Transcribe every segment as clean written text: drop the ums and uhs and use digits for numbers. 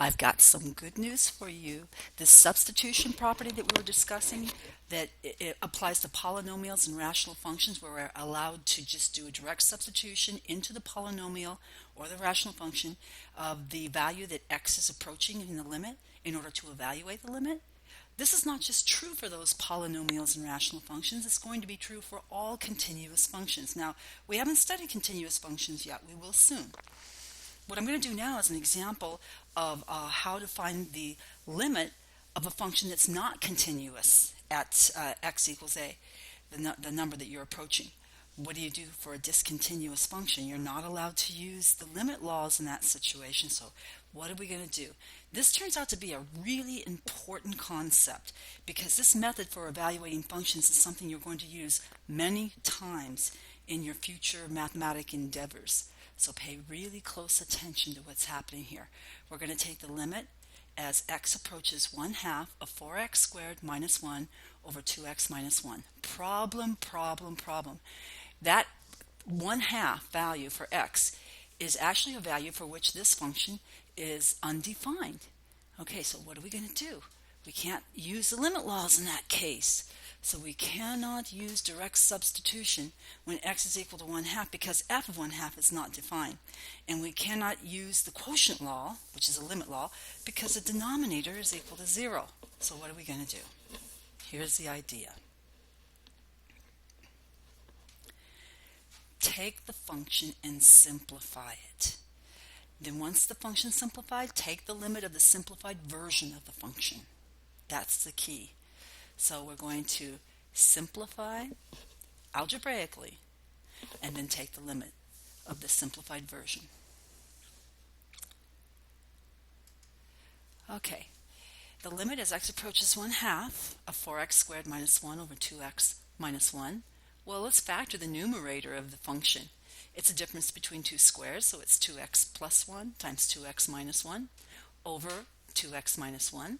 I've got some good news for you. This substitution property that we were discussing, that it applies to polynomials and rational functions where we're allowed to just do a direct substitution into the polynomial or the rational function of the value that x is approaching in the limit in order to evaluate the limit. This is not just true for those polynomials and rational functions, it's going to be true for all continuous functions. Now, we haven't studied continuous functions yet, we will soon. What I'm going to do now is an example of how to find the limit of a function that's not continuous at x equals a, the number that you're approaching. What do you do for a discontinuous function? You're not allowed to use the limit laws in that situation, so what are we going to do? This turns out to be a really important concept because this method for evaluating functions is something you're going to use many times in your future mathematic endeavors. So pay really close attention to what's happening here. We're going to take the limit as x approaches 1/2 of 4x squared minus 1 over 2x minus 1. Problem. That 1/2 value for x is actually a value for which this function is undefined. Okay, so what are we going to do? We can't use the limit laws in that case. So we cannot use direct substitution when x is equal to 1/2 because f of 1/2 is not defined. And we cannot use the quotient law, which is a limit law, because the denominator is equal to 0. So what are we going to do? Here's the idea. Take the function and simplify it. Then once the function is simplified, take the limit of the simplified version of the function. That's the key. So we're going to simplify algebraically and then take the limit of the simplified version. Okay, the limit as x approaches 1/2 of 4x squared minus 1 over 2x minus 1. Well, let's factor the numerator of the function. It's a difference between two squares, so it's 2x plus 1 times 2x minus 1 over 2x minus 1.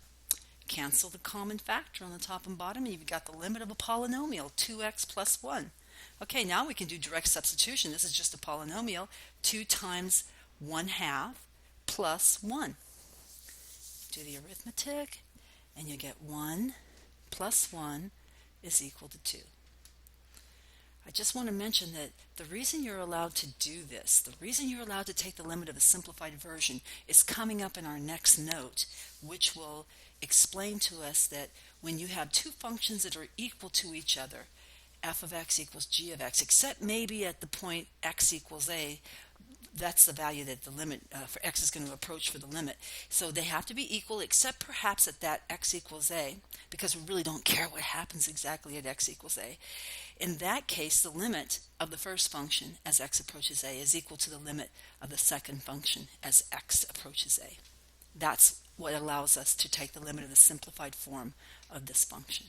Cancel the common factor on the top and bottom, and you've got the limit of a polynomial, 2x plus 1. Okay, now we can do direct substitution. This is just a polynomial. 2 times 1/2 plus 1. Do the arithmetic, and you get 1 plus 1 is equal to 2. I just want to mention that the reason you're allowed to do this, the reason you're allowed to take the limit of the simplified version is coming up in our next note, which will explain to us that when you have two functions that are equal to each other, f of x equals g of x, except maybe at the point x equals a, that's the value that the limit for x is going to approach for the limit. So they have to be equal except perhaps at that x equals a, because we really don't care what happens exactly at x equals a. In that case, the limit of the first function as x approaches a is equal to the limit of the second function as x approaches a. That's what allows us to take the limit of the simplified form of this function.